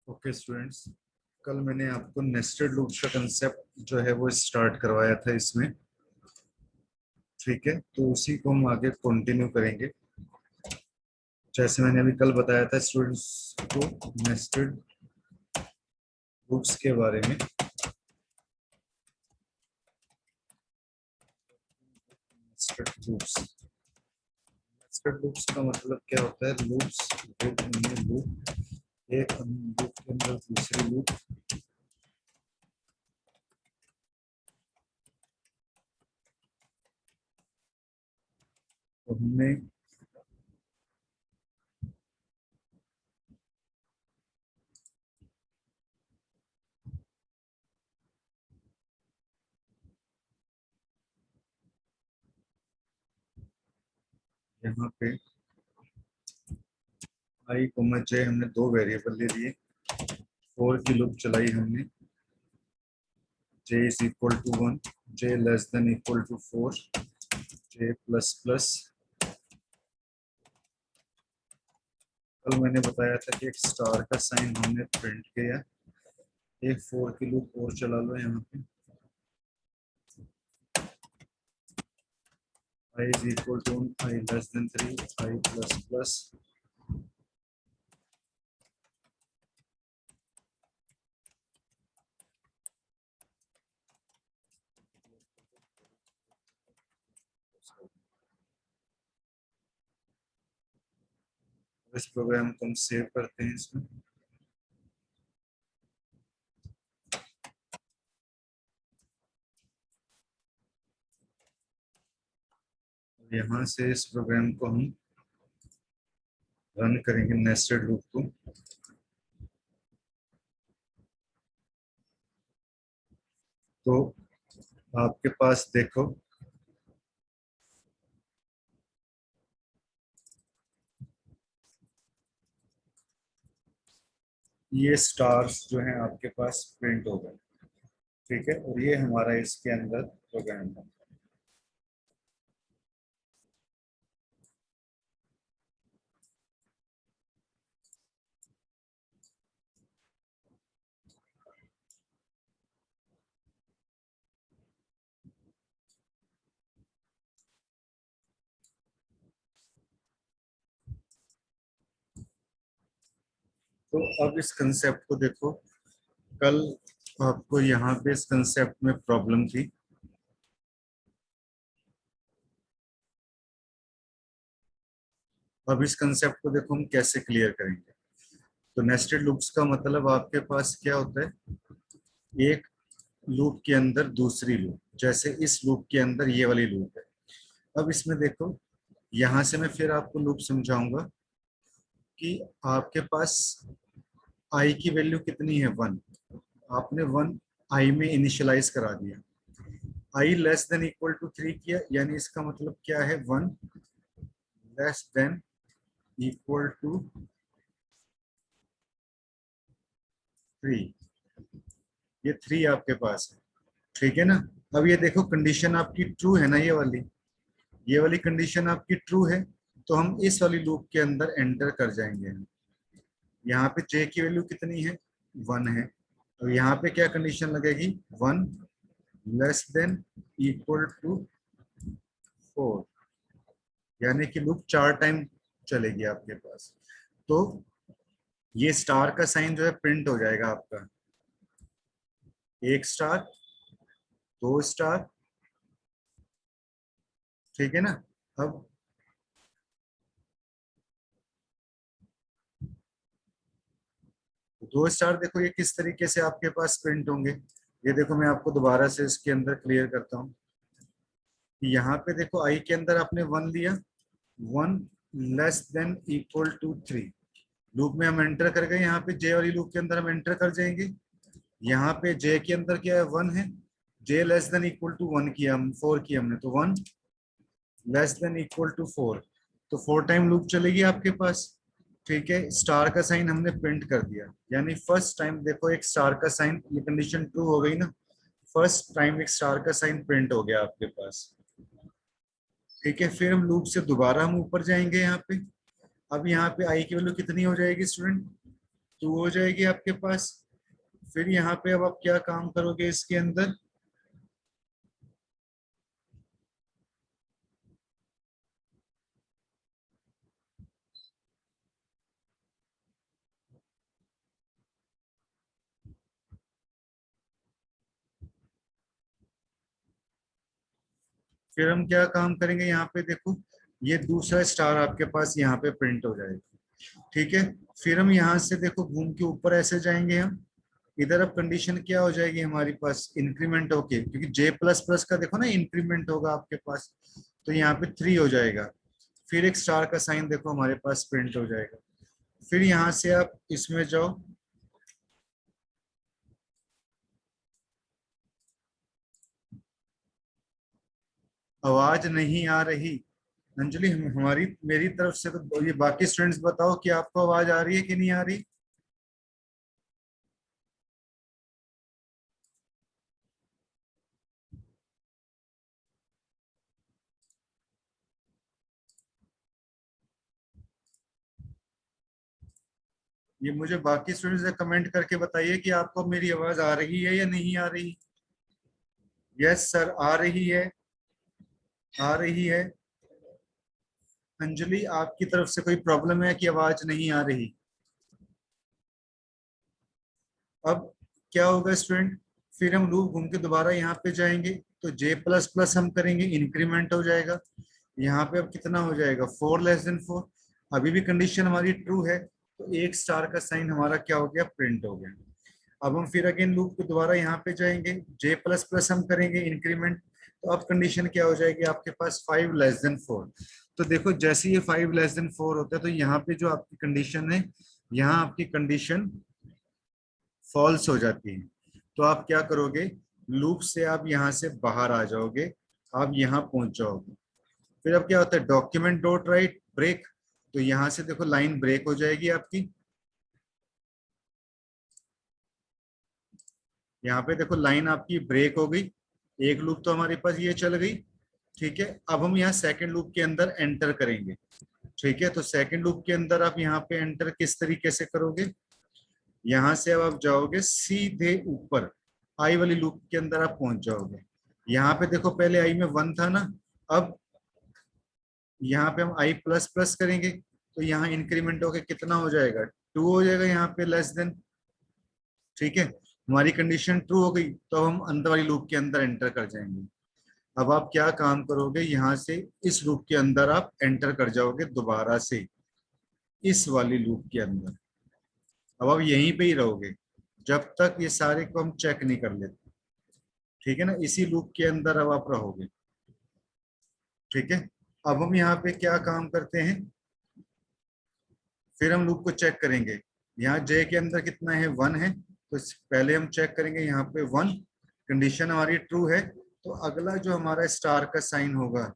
Okay students, कल मैंने आपको नेस्टेड लूप का कंसेप्ट जो है वो स्टार्ट करवाया था इसमें। ठीक है, तो उसी को हम आगे कंटिन्यू करेंगे। जैसे मैंने अभी कल बताया था स्टूडेंट्स को नेस्टेड लूप्स के बारे में। नेस्टेड लूप्स, नेस्टेड लूप्स का मतलब क्या होता है? लूप्स, लूप में लूप, एक लूप के अंदर दूसरी लूप। तो हमने यहाँ पे आई कोमा जे हमने दो वेरिएबल ले लिए। फोर की लूप चलाई हमने। j is equal to 1, j less than equal to 4, j plus plus। कल मैंने बताया था कि एक स्टार का साइन हमने प्रिंट किया। एक फोर की लूप और चला लो यहाँ पे। I is equal to 1, I less than 3, I plus plus। इस प्रोग्राम को हम सेव करते हैं इसमें। यहाँ से इस प्रोग्राम को हम रन करेंगे नेस्टेड लूप को। तो आपके पास देखो ये स्टार्स जो हैं आपके पास प्रिंट हो गए। ठीक है, और ये हमारा इसके अंदर प्रोग्राम है। तो अब इस कंसेप्ट को देखो। कल आपको यहाँ पे इस कंसेप्ट में प्रॉब्लम थी। अब इस कंसेप्ट को देखो हम कैसे क्लियर करेंगे। तो नेस्टेड लूप्स का मतलब आपके पास क्या होता है? एक लूप के अंदर दूसरी लूप, जैसे इस लूप के अंदर ये वाली लूप है। अब इसमें देखो, यहां से मैं फिर आपको लूप समझाऊंगा कि आपके पास आई की वैल्यू कितनी है? 1। आपने 1 आई में इनिशियलाइज करा दिया। आई लेस देन इक्वल टू 3 किया, यानी इसका मतलब क्या है? 1 लेस देन इक्वल टू 3। ये 3 आपके पास है। ठीक है ना? अब ये देखो कंडीशन आपकी ट्रू है ना, ये वाली कंडीशन आपकी ट्रू है। तो हम इस वाली लूप के अंदर एंटर कर जाएंगे। यहाँ पे j की वैल्यू कितनी है? 1 है। तो यहाँ पे क्या कंडीशन लगेगी? 1 लेस देन इक्वल टू 4, यानी कि लूप 4 टाइम चलेगी आपके पास। तो ये स्टार का साइन जो है प्रिंट हो जाएगा आपका। एक स्टार, दो स्टार। ठीक है ना? अब दो स्टार देखो ये किस तरीके से आपके पास प्रिंट होंगे। ये देखो मैं आपको दोबारा से इसके अंदर क्लियर करता हूँ। यहाँ पे देखो आई के अंदर आपने 1 लिया। 1 less than equal to 3, loop में हम एंटर कर गए। यहाँ पे जे वाली लूप के अंदर हम एंटर कर जाएंगे। यहाँ पे जे के अंदर क्या है? 1 है। जे लेस देन इक्वल टू 1 किया, हम 4 किया हमने, तो 1 लेस देन इक्वल टू 4। तो 4 टाइम लूप चलेगी आपके पास। ठीक है, स्टार का साइन हमने प्रिंट कर दिया, यानी फर्स्ट टाइम देखो एक स्टार का साइन, ये कंडीशन ट्रू हो गई ना। फर्स्ट टाइम एक स्टार का साइन प्रिंट हो गया आपके पास। ठीक है, फिर हम लूप से दोबारा हम ऊपर जाएंगे यहाँ पे। अब यहाँ पे आई की वैल्यू कितनी हो जाएगी स्टूडेंट? 2 हो जाएगी आपके पास। फिर यहाँ पे अब आप क्या काम करोगे इसके अंदर, फिर हम क्या काम करेंगे यहाँ पे देखो, ये दूसरा स्टार आपके पास यहाँ पे प्रिंट हो जाएगा। ठीक है, फिर हम यहाँ से देखो घूम के ऊपर ऐसे जाएंगे हम, इधर अब कंडीशन क्या हो जाएगी हमारे पास, इंक्रीमेंट होके, क्योंकि जे प्लस प्लस का देखो ना इंक्रीमेंट होगा आपके पास, तो यहाँ पे 3 हो जाएगा। फिर एक स्टार का साइन देखो हमारे पास प्रिंट हो जाएगा। फिर यहाँ से आप इसमें जाओ, आवाज नहीं आ रही। अंजलि हमारी मेरी तरफ से तो, ये बाकी स्टूडेंट्स बताओ कि आपको आवाज आ रही है कि नहीं आ रही। ये मुझे बाकी स्टूडेंट्स ने कमेंट करके बताइए कि आपको मेरी आवाज आ रही है या नहीं आ रही। यस सर, आ रही है, आ रही है। अंजलि आपकी तरफ से कोई प्रॉब्लम है कि आवाज नहीं आ रही। अब क्या होगा स्टूडेंट, फिर हम लूप घूम के दोबारा यहाँ पे जाएंगे, तो जे प्लस प्लस हम करेंगे, इंक्रीमेंट हो जाएगा। यहाँ पे अब कितना हो जाएगा, 4<4। अभी भी कंडीशन हमारी ट्रू है, तो एक स्टार का साइन हमारा क्या हो गया, प्रिंट हो गया। अब हम फिर अगेन लूप को दोबारा यहाँ पे जाएंगे, जे प्लस प्लस हम करेंगे इंक्रीमेंट, तो अब कंडीशन क्या हो जाएगी आपके पास, 5<4। तो देखो जैसे ये 5<4 होता है, तो यहाँ पे जो आपकी कंडीशन है, यहाँ आपकी कंडीशन फॉल्स हो जाती है। तो आप क्या करोगे, लूप से आप यहाँ से बाहर आ जाओगे, आप यहाँ पहुंच जाओगे। फिर अब क्या होता है, डॉक्यूमेंट डॉट राइट ब्रेक, तो यहाँ से देखो लाइन ब्रेक हो जाएगी आपकी। यहाँ पे देखो लाइन आपकी ब्रेक हो गई, एक लूप तो हमारे पास ये चल गई। ठीक है, अब हम यहाँ सेकंड लूप के अंदर एंटर करेंगे। ठीक है, तो सेकंड लूप के अंदर आप यहाँ पे एंटर किस तरीके से करोगे, यहाँ से अब आप जाओगे सीधे ऊपर, आई वाली लूप के अंदर आप पहुंच जाओगे। यहाँ पे देखो पहले आई में 1 था ना, अब यहाँ पे हम आई प्लस प्लस करेंगे, तो यहाँ इंक्रीमेंट होके कितना हो जाएगा, 2 हो जाएगा यहाँ पे लेस देन। ठीक है, हमारी कंडीशन ट्रू हो गई, तो हम अंदर वाली लूप के अंदर एंटर कर जाएंगे। अब आप क्या काम करोगे, यहाँ से इस लूप के अंदर आप एंटर कर जाओगे दोबारा से, इस वाली लूप के अंदर। अब आप यहीं पे ही रहोगे जब तक ये सारे को हम चेक नहीं कर लेते। ठीक है ना, इसी लूप के अंदर अब आप रहोगे। ठीक है, अब हम यहाँ पे क्या काम करते हैं, फिर हम लूप को चेक करेंगे। यहाँ जे के अंदर कितना है, 1 है, तो पहले हम चेक करेंगे यहाँ पे 1, कंडीशन हमारी ट्रू है। तो अगला जो हमारा स्टार का साइन होगा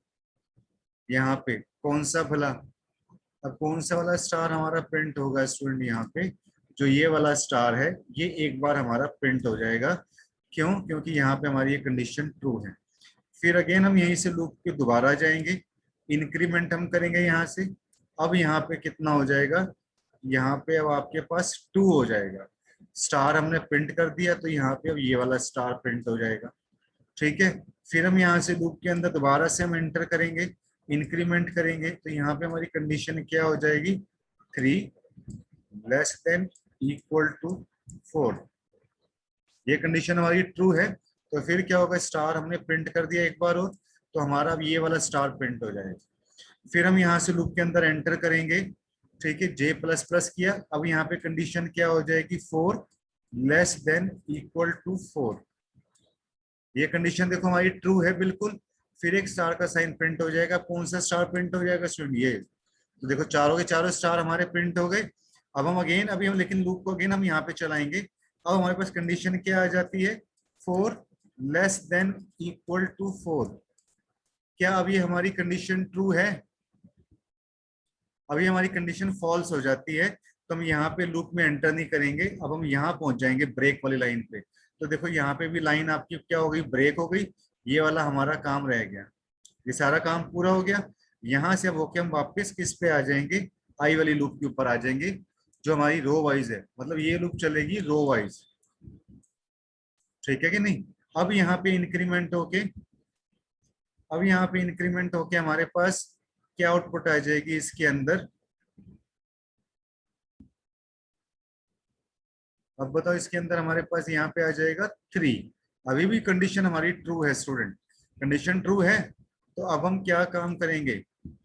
यहाँ पे, कौन सा भला, अब कौन सा वाला स्टार हमारा प्रिंट होगा स्टूडेंट, यहाँ पे जो ये वाला स्टार है, ये एक बार हमारा प्रिंट हो जाएगा। क्यों, क्योंकि यहाँ पे हमारी ये कंडीशन ट्रू है। फिर अगेन हम यहीं से लूप के दोबारा जाएंगे, इंक्रीमेंट हम करेंगे यहाँ से। अब यहाँ पे कितना हो जाएगा, यहाँ पे अब आपके पास 2 हो जाएगा, स्टार हमने प्रिंट कर दिया, तो यहाँ पे अब ये वाला स्टार प्रिंट हो जाएगा। ठीक है, फिर हम यहाँ से लूप के अंदर दोबारा से हम एंटर करेंगे, इंक्रीमेंट करेंगे, तो यहाँ पे हमारी कंडीशन क्या हो जाएगी, 3< <4। ये कंडीशन हमारी ट्रू है, तो फिर क्या होगा, स्टार हमने प्रिंट कर दिया एक बार और, तो हमारा अब ये वाला स्टार प्रिंट हो जाएगा। फिर हम यहाँ से लूप के अंदर एंटर करेंगे। ठीक है, जे प्लस प्लस किया, अब यहाँ पे कंडीशन क्या हो जाएगी, 4< <4। ये कंडीशन देखो हमारी ट्रू है बिल्कुल। फिर एक स्टार का साइन प्रिंट हो जाएगा, कौन सा स्टार प्रिंट हो जाएगा स्टूडेंट, ये तो देखो चारों के चारों स्टार हमारे प्रिंट हो गए। अब हम अगेन, अभी हम लेकिन लूप को अगेन हम यहाँ पे चलाएंगे। अब हमारे पास कंडीशन क्या आ जाती है, 4< <4। क्या अभी हमारी कंडीशन ट्रू है, अभी हमारी कंडीशन फॉल्स हो जाती है, तो हम यहाँ पे लूप में एंटर नहीं करेंगे। अब हम यहाँ पहुंच जाएंगे ब्रेक वाली लाइन पे, तो देखो यहाँ पे भी लाइन आपकी क्या हो गई, ब्रेक हो गई। ये वाला हमारा काम रह गया, ये सारा काम पूरा हो गया। यहाँ से अब होके हम वापस किस पे आ जाएंगे, आई वाली लूप के ऊपर आ जाएंगे, जो हमारी रो वाइज है, मतलब ये लूप चलेगी रो वाइज, ठीक है कि नहीं। अब यहाँ पे इंक्रीमेंट होके, अब यहाँ पे इंक्रीमेंट होके हमारे पास क्या आउटपुट आ जाएगी इसके अंदर, अब बताओ इसके अंदर हमारे पास यहाँ पे आ जाएगा 3। अभी भी कंडीशन हमारी ट्रू है स्टूडेंट, कंडीशन ट्रू है। तो अब हम क्या काम करेंगे,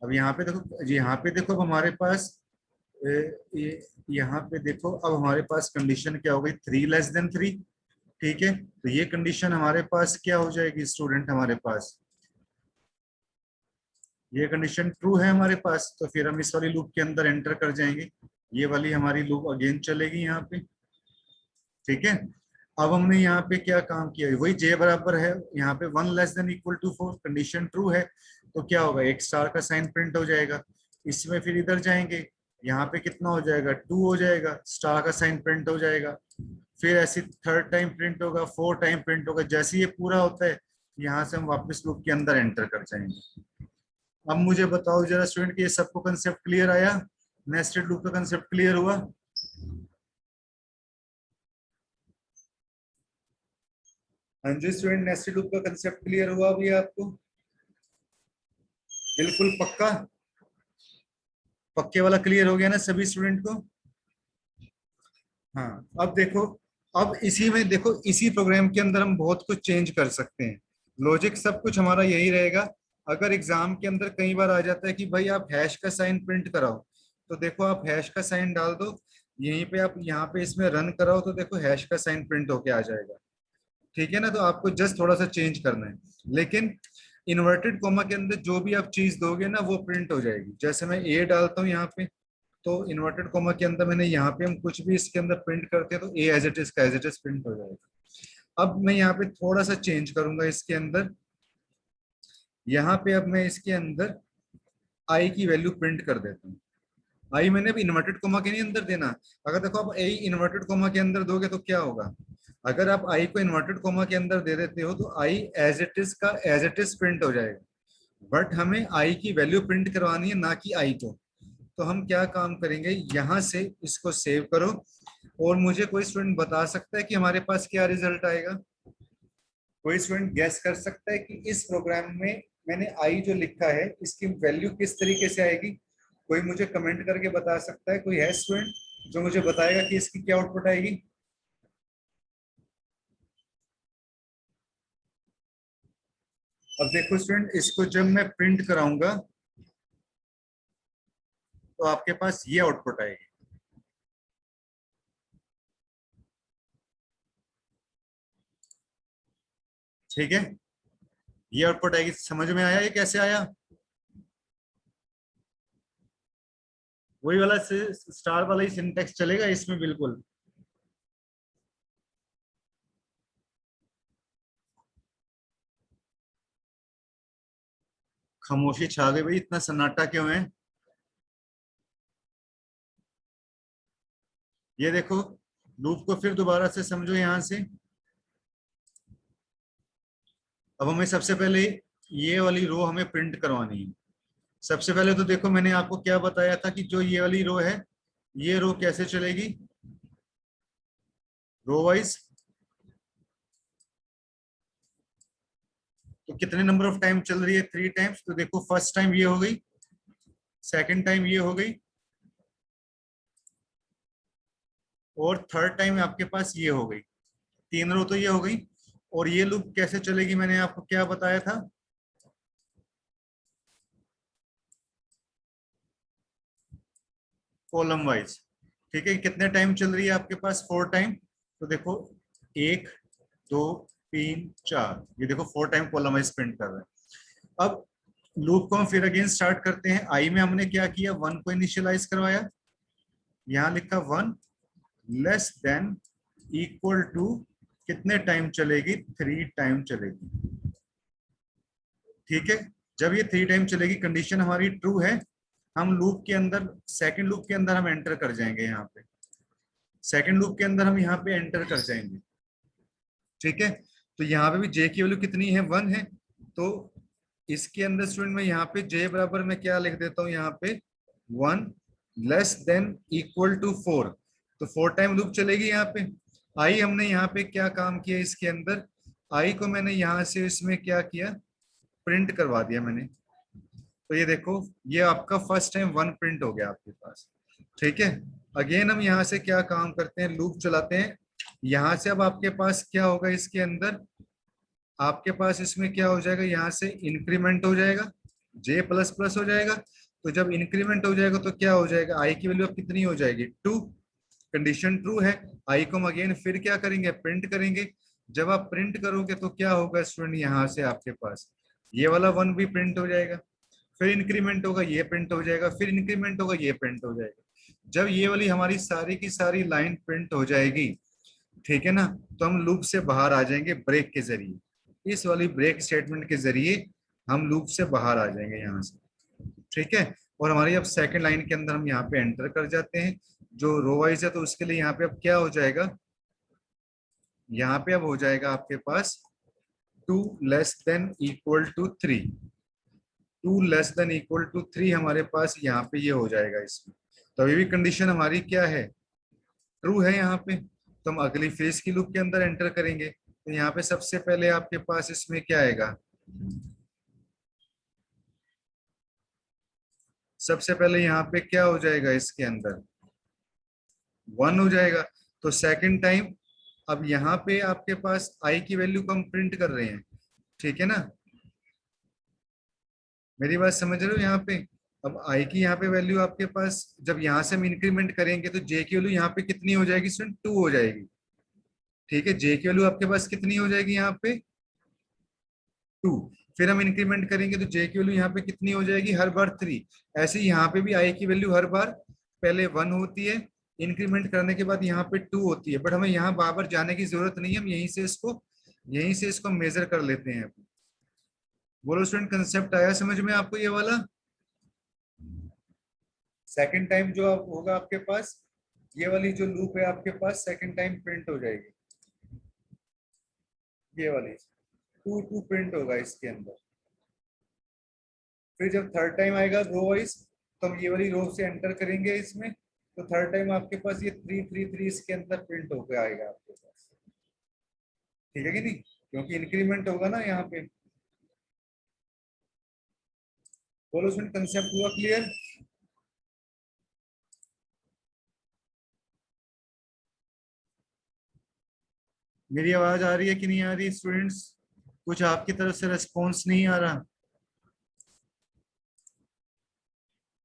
अब यहाँ पे देखो, यहाँ पे देखो, अब हमारे पास यहाँ पे देखो, अब हमारे पास कंडीशन क्या हो गई, 3 <3। ठीक है, तो ये कंडीशन हमारे पास क्या हो जाएगी स्टूडेंट, हमारे पास ये कंडीशन ट्रू है हमारे पास, तो फिर हम इस वाली लूप के अंदर एंटर कर जाएंगे, ये वाली हमारी लूप अगेन चलेगी यहाँ पे। ठीक है, अब हमने यहाँ पे क्या काम किया, वही जे बराबर है, यहाँ पे 1 < कंडीशन ट्रू है, तो क्या होगा, एक स्टार का साइन प्रिंट हो जाएगा। इसमें फिर इधर जाएंगे, यहाँ पे कितना हो जाएगा, 2 हो जाएगा, स्टार का साइन प्रिंट हो जाएगा। फिर ऐसे 3rd टाइम प्रिंट होगा, 4 टाइम प्रिंट होगा। जैसे ये पूरा होता है, यहाँ से हम वापस लूप के अंदर एंटर कर जाएंगे। अब मुझे बताओ जरा स्टूडेंट कि ये सबको कंसेप्ट क्लियर आया, नेस्टेड लूप का कंसेप्ट क्लियर हुआ। हाँ जी स्टूडेंट, नेस्टेड लूप का कंसेप्ट क्लियर हुआ अभी आपको, बिल्कुल पक्का, पक्के वाला क्लियर हो गया ना सभी स्टूडेंट को। हाँ, अब देखो, अब इसी में देखो, इसी प्रोग्राम के अंदर हम बहुत कुछ चेंज कर सकते हैं, लॉजिक सब कुछ हमारा यही रहेगा। अगर एग्जाम के अंदर कई बार आ जाता है कि भाई आप हैश का साइन प्रिंट कराओ, तो देखो आप हैश का साइन डाल दो, यहीं पे आप यहाँ पे इसमें रन कराओ, तो देखो हैश का साइन प्रिंट होके आ जाएगा। ठीक है ना, तो आपको जस्ट थोड़ा सा चेंज करना है, लेकिन इन्वर्टेड कोमा के अंदर जो भी आप चीज दोगे ना वो प्रिंट हो जाएगी। जैसे मैं ए डालता हूँ यहाँ पे, तो इन्वर्टेड कोमा के अंदर मैंने यहाँ पे हम कुछ भी इसके अंदर प्रिंट करते हैं तो ए एज इट इज का एज इट इज प्रिंट हो जाएगा। अब मैं यहाँ पे थोड़ा सा चेंज करूंगा इसके अंदर, यहाँ पे अब मैं इसके अंदर आई की वैल्यू प्रिंट कर देता हूँ। आई मैंने अब इन्वर्टेड कोमा के नहीं अंदर देना, अगर देखो आप आई इन्वर्टेड कोमा के अंदर दोगे तो क्या होगा, अगर आप आई को इन्वर्टेड कोमा के अंदर दे देते हो तो आई एज इट इज का एज इट इज प्रिंट हो जाएगा, बट हमें आई की वैल्यू प्रिंट करवानी है, ना कि आई को। तो हम क्या काम करेंगे, यहां से इसको सेव करो, और मुझे कोई स्टूडेंट बता सकता है कि हमारे पास क्या रिजल्ट आएगा, कोई स्टूडेंट गैस कर सकता है कि इस प्रोग्राम में मैंने आई जो लिखा है इसकी वैल्यू किस तरीके से आएगी, कोई मुझे कमेंट करके बता सकता है, कोई है स्टूडेंट जो मुझे बताएगा कि इसकी क्या आउटपुट आएगी। अब देखो स्टूडेंट, इसको जब मैं प्रिंट कराऊंगा तो आपके पास ये आउटपुट आएगी। ठीक है, ये आउटपुट आएगी, समझ में आया ये कैसे आया, वही वाला स्टार वाला ही सिंटेक्स चलेगा इसमें बिल्कुल। खामोशी छा गई भाई, इतना सन्नाटा क्यों है। ये देखो, लूप को फिर दोबारा से समझो यहां से। अब हमें सबसे पहले ये वाली रो हमें प्रिंट करवानी है। सबसे पहले तो देखो मैंने आपको क्या बताया था कि जो ये वाली रो है, ये रो कैसे चलेगी, रो वाइज। तो कितने नंबर ऑफ टाइम चल रही है, 3 टाइम्स। तो देखो फर्स्ट टाइम ये हो गई, सेकंड टाइम ये हो गई, और थर्ड टाइम आपके पास ये हो गई। 3 रो तो ये हो गई। और ये लूप कैसे चलेगी, मैंने आपको क्या बताया था, कॉलम वाइज। ठीक है, कितने टाइम चल रही है आपके पास, 4 टाइम। तो देखो 1 2 3 4, ये देखो 4 टाइम कॉलम वाइज प्रिंट कर रहा है। अब लूप को हम फिर अगेन स्टार्ट करते हैं। आई में हमने क्या किया, 1 को इनिशियलाइज करवाया, यहाँ लिखा 1 < इक्वल टू, कितने टाइम चलेगी, 3 टाइम चलेगी। ठीक है, जब ये 3 टाइम चलेगी, कंडीशन हमारी ट्रू है, हम लूप के अंदर, सेकंड लूप के अंदर हम एंटर कर जाएंगे, यहाँ पे सेकंड लूप के अंदर हम यहाँ पे एंटर कर जाएंगे। ठीक है, तो यहाँ पे भी जे की वैल्यू कितनी है, 1 है। तो इसके अंदर स्टूडेंट में यहाँ पे जे बराबर में क्या लिख देता हूँ, यहाँ पे 1 लेस देन इक्वल टू 4, तो 4 टाइम लूप चलेगी यहाँ पे। आई हमने यहाँ पे क्या काम किया इसके अंदर, आई को मैंने यहाँ से इसमें क्या किया, प्रिंट करवा दिया मैंने। तो ये देखो ये आपका फर्स्ट टाइम 1 प्रिंट हो गया आपके पास। ठीक है, अगेन हम यहाँ से क्या काम करते हैं, लूप चलाते हैं। यहाँ से अब आपके पास क्या होगा इसके अंदर, आपके पास इसमें क्या हो जाएगा, यहाँ से इंक्रीमेंट हो जाएगा, जे प्लस प्लस हो जाएगा। तो जब इंक्रीमेंट हो जाएगा तो क्या हो जाएगा, आई की वैल्यू अब कितनी हो जाएगी, 2। कंडीशन ट्रू है, आई को हम अगेन फिर क्या करेंगे, प्रिंट करेंगे। जब आप प्रिंट करोगे तो क्या होगा स्टूडेंट, यहाँ से आपके पास ये वाला 1 भी प्रिंट हो जाएगा, फिर इंक्रीमेंट होगा ये प्रिंट हो जाएगा, फिर इंक्रीमेंट होगा ये प्रिंट हो जाएगा। जब ये वाली हमारी सारी की सारी लाइन प्रिंट हो जाएगी, ठीक है ना, तो हम लूप से बाहर आ जाएंगे ब्रेक के जरिए। इस वाली ब्रेक स्टेटमेंट के जरिए हम लूप से बाहर आ जाएंगे यहाँ से। ठीक है, और हमारी अब सेकंड लाइन के अंदर हम यहाँ पे एंटर कर जाते हैं जो रो वाइज है। तो उसके लिए यहाँ पे अब क्या हो जाएगा, यहाँ पे अब हो जाएगा आपके पास 2 less than equal to 3, 2 less than equal to 3 हमारे पास यहाँ पे ये हो जाएगा इसमें। तो अभी भी कंडीशन हमारी क्या है, ट्रू है यहाँ पे। तो हम अगली फेज की लूप के अंदर एंटर करेंगे। तो यहाँ पे सबसे पहले आपके पास इसमें क्या आएगा, सबसे पहले यहाँ पे क्या हो जाएगा, इसके अंदर 1 हो जाएगा। तो सेकंड टाइम अब यहाँ पे आपके पास आई की वैल्यू को हम प्रिंट कर रहे हैं। ठीक है ना, मेरी बात समझ रहे हो यहाँ पे। अब आई की यहाँ पे वैल्यू आपके पास, जब यहाँ से हम इंक्रीमेंट करेंगे तो जे की वैल्यू यहाँ पे कितनी हो जाएगी स्टूडेंट, 2 हो जाएगी। ठीक है, जे की वैल्यू आपके पास कितनी हो जाएगी यहाँ पे, 2। फिर हम इंक्रीमेंट करेंगे तो जे की वैल्यू यहाँ पे कितनी हो जाएगी, हर बार 3। ऐसे ही यहाँ पे भी आई की वैल्यू हर बार पहले 1 होती है, इंक्रीमेंट करने के बाद यहाँ पे 2 होती है। बट हमें यहाँ बार जाने की जरूरत नहीं है, हम यहीं से इसको मेजर कर लेते हैं। बोलो स्टूडेंट, कंसेप्ट आया समझ में आपको ये वाला। सेकंड टाइम जो होगा आपके पास, ये वाली जो लूप है आपके पास सेकंड टाइम प्रिंट हो जाएगी, ये वाली 2 प्रिंट होगा इसके अंदर। फिर जब थर्ड टाइम आएगा रो वाइज, तो हम ये वाली रो से एंटर करेंगे इसमें। तो थर्ड टाइम आपके पास ये 3 इसके अंदर प्रिंट होकर आएगा आपके पास। ठीक है कि नहीं, क्योंकि इंक्रीमेंट होगा ना यहाँ पे। बोलो स्टूडेंट, कंसेप्ट हुआ क्लियर। मेरी आवाज आ रही है कि नहीं आ रही स्टूडेंट्स, कुछ आपकी तरफ से रिस्पॉन्स नहीं आ रहा।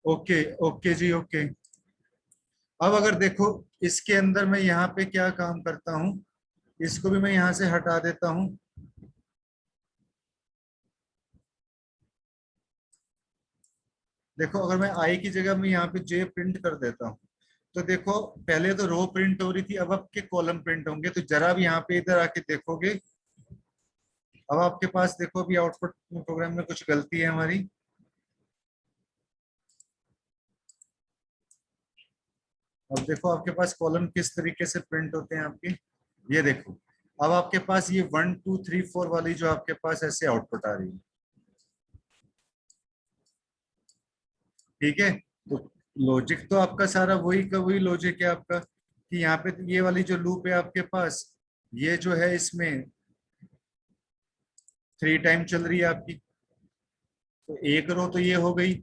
ओके ओके जी ओके। अब अगर देखो इसके अंदर मैं यहाँ पे क्या काम करता हूँ, इसको भी मैं यहाँ से हटा देता हूँ। देखो अगर मैं आई की जगह में यहाँ पे जे प्रिंट कर देता हूँ, तो देखो पहले तो रो प्रिंट हो रही थी, अब के कॉलम प्रिंट होंगे। तो जरा भी यहाँ पे इधर आके देखोगे, अब आपके पास देखो अभी आउटपुट प्रोग्राम में कुछ गलती है हमारी। अब देखो आपके पास कॉलम किस तरीके से प्रिंट होते हैं आपके, ये देखो। अब आपके पास ये 1 2 3 4 वाली जो आपके पास ऐसे आउटपुट आ रही है। ठीक है, तो लॉजिक तो आपका सारा वही का वही लॉजिक है आपका, कि यहाँ पे ये वाली जो लूप है आपके पास, ये जो है इसमें 3 टाइम चल रही है आपकी। तो एक रो तो ये हो गई,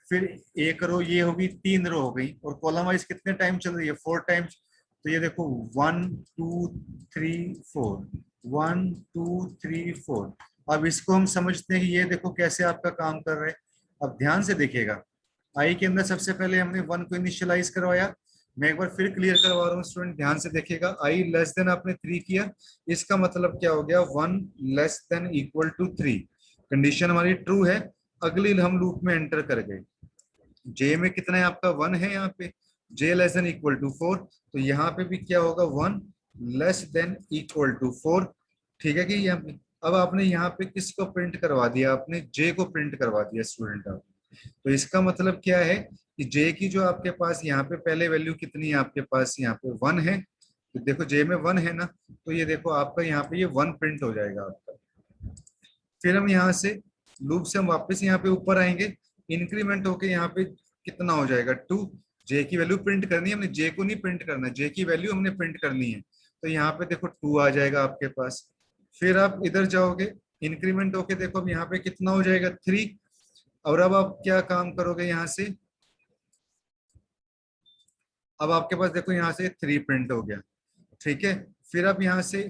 फिर एक रो ये होगी, 3 रो हो गई, और कॉलम वाइज कितने टाइम चल रही है, 4 टाइम्स। तो ये देखो 1 2 3 4, 1 2 3 4। अब इसको हम समझते हैं कि ये देखो कैसे आपका काम कर रहा है। अब ध्यान से देखिएगा, आई के अंदर सबसे पहले हमने 1 को इनिशियलाइज करवाया। मैं एक बार फिर क्लियर करवा रहा हूँ स्टूडेंट, ध्यान से देखिएगा। आई लेस देन आपने 3 किया, इसका मतलब क्या हो गया, 1 less than equal to 3। Condition हमारी ट्रू है, अगली हम लूप में एंटर कर गए। जे में कितना है आपका, 1 है यहाँ पे, जे लेस देन इक्वल टू 4। तो यहाँ पे भी क्या होगा, 1 लेस देन इक्वल टू 4। ठीक है कि यहाँ पे अब आपने यहाँ पे किसको प्रिंट करवा दिया, आपने जे को प्रिंट करवा दिया स्टूडेंट आप। तो इसका मतलब क्या है कि जे की जो आपके पास यहाँ पे पहले वैल्यू कितनी है आपके पास, यहाँ पे 1 है। तो देखो जे में 1 है ना, तो ये देखो आपका यहाँ पे ये 1 प्रिंट हो जाएगा आपका। फिर हम यहाँ से लूप से हम वापस यहाँ पे ऊपर आएंगे, इंक्रीमेंट होके यहाँ पे कितना हो जाएगा, 2। जे की वैल्यू प्रिंट करनी है हमने, जे को नहीं प्रिंट करना, जे की वैल्यू हमने प्रिंट करनी है। तो यहाँ पे देखो 2 आ जाएगा आपके पास। फिर आप इधर जाओगे, इंक्रीमेंट होके देखो अब यहाँ पे कितना हो जाएगा 3। और अब आप क्या काम करोगे यहाँ से, अब आपके पास देखो यहाँ से 3 प्रिंट हो गया, ठीक है। फिर आप यहाँ से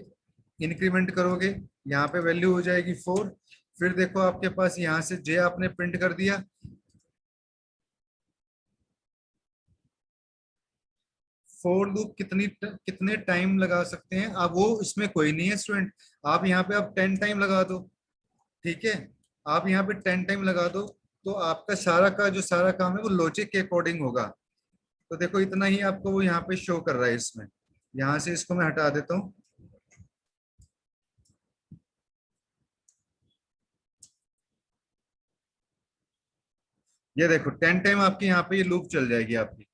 इंक्रीमेंट करोगे, यहाँ पे वैल्यू हो जाएगी 4। फिर देखो आपके पास यहाँ से जे आपने प्रिंट कर दिया, फोर लूप कितने टाइम लगा सकते हैं आप, वो इसमें कोई नहीं है स्टूडेंट। आप यहाँ पे आप 10 टाइम लगा दो, ठीक है। आप यहाँ पे 10 टाइम लगा दो, तो आपका सारा का जो सारा काम है वो लॉजिक के अकॉर्डिंग होगा। तो देखो इतना ही आपको वो यहाँ पे शो कर रहा है इसमें। यहाँ से इसको मैं हटा देता हूँ। ये देखो 10 टाइम आपकी यहाँ पे ये लूप चल जाएगी आपकी,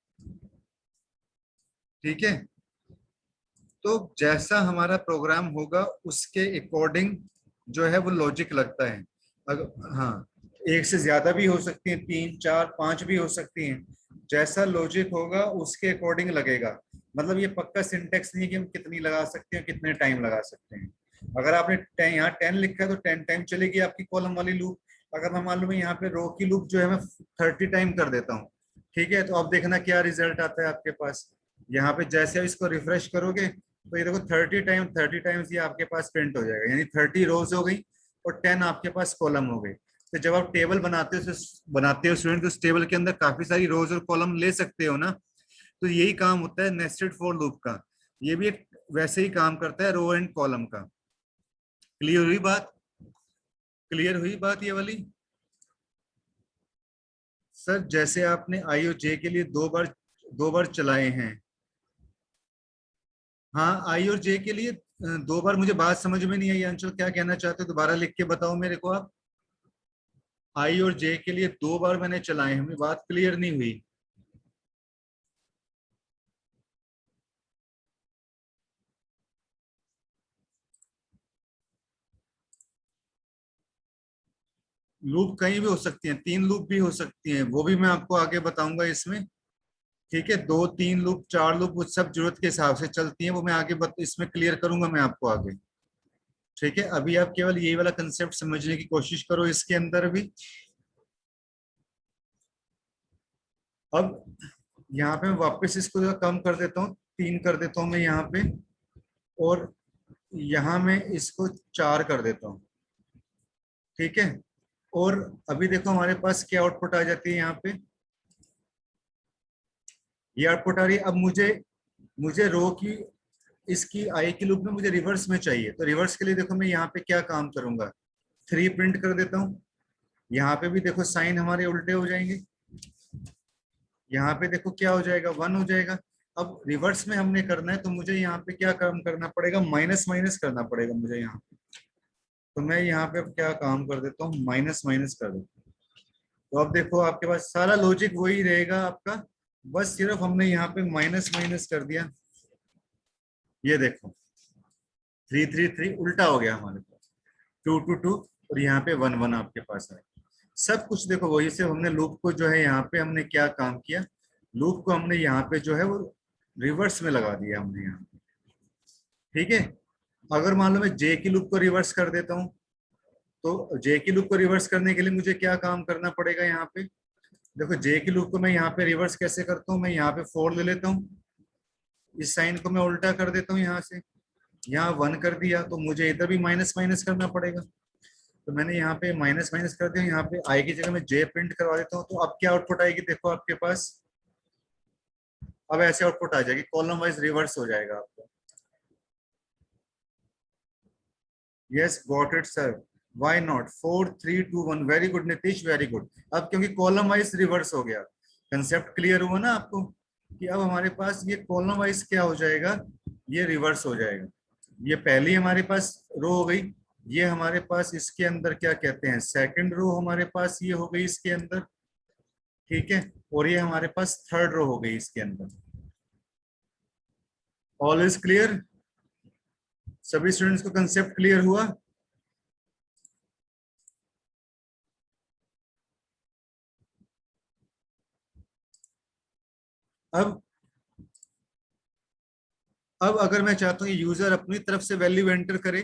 ठीक है। तो जैसा हमारा प्रोग्राम होगा उसके अकॉर्डिंग जो है वो लॉजिक लगता है। अगर हाँ, एक से ज्यादा भी हो सकती है, 3 4 5 भी हो सकती हैं। जैसा लॉजिक होगा उसके अकॉर्डिंग लगेगा। मतलब ये पक्का सिंटेक्स नहीं है कि हम कितनी लगा सकते हैं, कितने टाइम लगा सकते हैं। अगर आपने यहाँ 10 लिखा है तो 10 टाइम चलेगी आपकी कॉलम वाली लूप। अगर मैं मान लो मैं यहाँ पे रो की लूप जो है मैं 30 टाइम कर देता हूँ, ठीक है। तो अब देखना क्या रिजल्ट आता है आपके पास। यहाँ पे जैसे आप इसको रिफ्रेश करोगे तो ये देखो 30 टाइम्स ये आपके पास प्रिंट हो जाएगा, यानी 30 रोज हो गई और 10 आपके पास कॉलम हो गए। तो जब आप टेबल बनाते हो स्टूडेंट, तो उस टेबल के अंदर काफी सारी रोज और कॉलम ले सकते हो ना। तो यही काम होता है नेस्टेड फॉर लूप का। ये भी एक वैसे ही काम करता है रो एंड कॉलम का। क्लियर हुई बात? क्लियर हुई बात ये वाली? सर जैसे आपने आई और जे के लिए दो बार चलाए हैं। हाँ, आई और जे के लिए 2 बार। मुझे बात समझ में नहीं आई अंशुल, क्या कहना चाहते हो, दोबारा लिख के बताओ मेरे को आप। आई और जे के लिए 2 बार मैंने चलाए, हमें बात क्लियर नहीं हुई। लूप कहीं भी हो सकती हैं, 3 लूप भी हो सकती हैं, वो भी मैं आपको आगे बताऊंगा इसमें। ठीक है, 2 3 लूप 4 लूप वो सब जरूरत के हिसाब से चलती हैं, वो मैं आगे इसमें क्लियर करूंगा मैं आपको आगे। ठीक है, अभी आप केवल यही वाला कंसेप्ट समझने की कोशिश करो इसके अंदर भी। अब यहाँ पे मैं वापस इसको जरा कम कर देता हूँ, 3 कर देता हूँ मैं यहाँ पे। और यहाँ मैं इसको 4 कर देता हूँ, ठीक है। और अभी देखो हमारे पास क्या आउटपुट आ जाती है यहाँ पे, ये आउटपुट आ रही है। अब मुझे मुझे रो की इसकी आई की लूप में मुझे रिवर्स में चाहिए, तो रिवर्स के लिए देखो मैं यहाँ पे क्या काम करूंगा, 3 प्रिंट कर देता हूँ। यहाँ पे भी देखो साइन हमारे उल्टे हो जाएंगे, यहाँ पे देखो क्या हो जाएगा, 1 हो जाएगा। अब रिवर्स में हमने करना है तो मुझे यहाँ पे क्या काम करना पड़ेगा, माइनस माइनस करना पड़ेगा मुझे यहाँ पे। तो मैं यहाँ पे अब क्या काम कर देता हूँ, माइनस माइनस कर देता हूँ। तो अब देखो आपके पास सारा लॉजिक वही रहेगा आपका, बस सिर्फ हमने यहाँ पे माइनस माइनस कर दिया। ये देखो 3 3 3 उल्टा हो गया हमारे पास, 2 2 2 और यहाँ पे 1 1 आपके पास है। सब कुछ देखो वही से हमने लूप को जो है यहाँ पे हमने क्या काम किया, लूप को हमने यहाँ पे जो है वो रिवर्स में लगा दिया हमने यहाँ पे, ठीक है। अगर मान लो मैं जे की लूप को रिवर्स कर देता हूँ, तो जे की लूप को रिवर्स करने के लिए मुझे क्या काम करना पड़ेगा यहाँ पे। देखो जे की लूप को मैं यहाँ पे रिवर्स कैसे करता हूँ, मैं यहाँ पे 4 ले लेता हूँ, इस साइन को मैं उल्टा कर देता हूँ, यहाँ से यहाँ 1 कर दिया, तो मुझे इधर भी माइनस माइनस करना पड़ेगा। तो मैंने यहाँ पे माइनस माइनस कर दिया, यहाँ पे आई की जगह में जे प्रिंट करवा देता हूँ। तो अब क्या आउटपुट आएगी देखो आपके पास, अब ऐसे आउटपुट आ जाएगी, कॉलम वाइज रिवर्स हो जाएगा आपको। Yes got it sir, why not, 4 3 2 1, very good Nitish, very good. अब क्योंकि कॉलम वाइज रिवर्स हो गया, कंसेप्ट क्लियर हुआ ना आपको, कि अब हमारे पास ये कॉलम वाइज क्या हो जाएगा, ये रिवर्स हो जाएगा। ये पहली हमारे पास रो हो गई, ये हमारे पास इसके अंदर क्या कहते हैं सेकंड रो हमारे पास ये हो गई इसके अंदर, ठीक है। और ये हमारे पास थर्ड रो हो गई इसके अंदर। All is clear? सभी स्टूडेंट्स को कंसेप्ट क्लियर हुआ? अब अगर मैं चाहता हूँ यूजर अपनी तरफ से वैल्यू एंटर करे,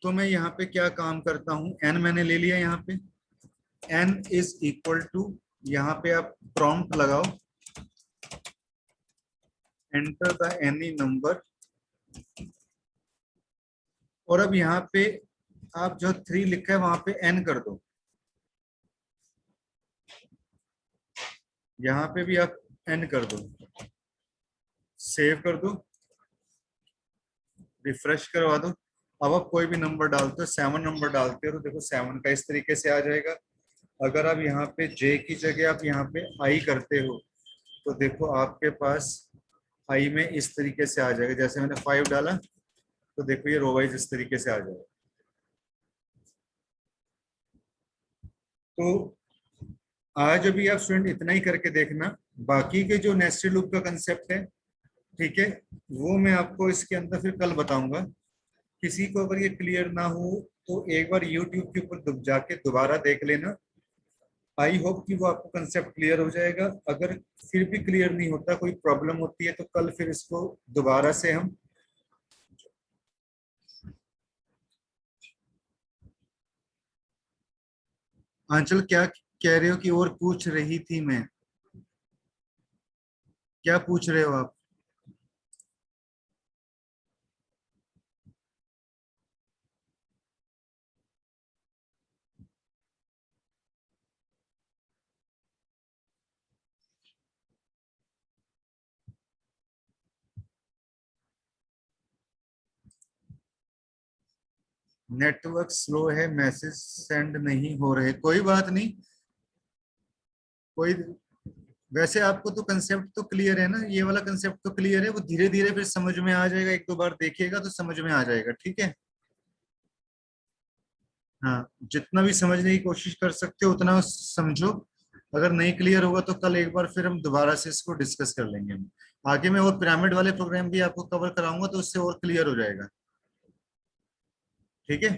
तो मैं यहाँ पे क्या काम करता हूँ, एन मैंने ले लिया, यहाँ पे एन इज इक्वल टू, यहाँ पे आप प्रॉम्प्ट लगाओ, एंटर द एनी नंबर, और अब यहाँ पे आप जो 3 लिखा है वहां पे एन कर दो, यहाँ पे भी आप एन कर दो, सेव कर दो, रिफ्रेश करवा दो। अब आप कोई भी नंबर डालते हो, 7 नंबर डालते हो तो देखो 7 का इस तरीके से आ जाएगा। अगर आप यहाँ पे जे की जगह आप यहाँ पे आई करते हो तो देखो आपके पास आई में इस तरीके से आ जाएगा। जैसे मैंने 5 डाला तो देखो ये रो वाइज इस तरीके से आ जाएगा। तो आज अभी आप स्टूडेंट इतना ही करके देखना, बाकी के जो नेस्टेड लूप का कंसेप्ट है, ठीक है, वो मैं आपको इसके अंदर फिर कल बताऊंगा। किसी को अगर ये क्लियर ना हो तो एक बार YouTube के ऊपर जाके दोबारा देख लेना। आई होप कि वो आपको कंसेप्ट क्लियर हो जाएगा। अगर फिर भी क्लियर नहीं होता, कोई प्रॉब्लम होती है, तो कल फिर इसको दोबारा से हम आंचल क्या कह रहे हो कि और पूछ रही थी मैं, क्या पूछ रहे हो आप? नेटवर्क स्लो है, मैसेज सेंड नहीं हो रहे, कोई बात नहीं। कोई, वैसे आपको तो कंसेप्ट तो क्लियर है ना, ये वाला कंसेप्ट तो क्लियर है, वो धीरे धीरे फिर समझ में आ जाएगा, 1-2 बार देखिएगा तो समझ में आ जाएगा, ठीक है। हाँ, जितना भी समझने की कोशिश कर सकते हो उतना समझो। अगर नहीं क्लियर होगा तो कल एक बार फिर हम दोबारा से इसको डिस्कस कर लेंगे। हम आगे में और पिरामिड वाले प्रोग्राम भी आपको कवर कराऊंगा तो उससे और क्लियर हो जाएगा, ठीक है।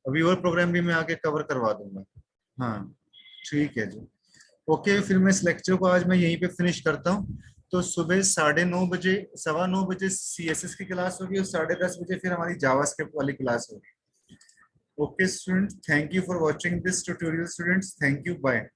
अभी और प्रोग्राम भी मैं आगे कवर करवा दूंगा। हाँ, ठीक है जी। ओके, फिर मैं इस लेक्चर को आज मैं यहीं पे फिनिश करता हूँ। तो सुबह 9:30 बजे, 9:15 बजे CSS की क्लास होगी, और 10:30 बजे फिर हमारी जावास्क्रिप्ट वाली क्लास होगी। Okay student, thank you for watching this tutorial students, thank you, bye.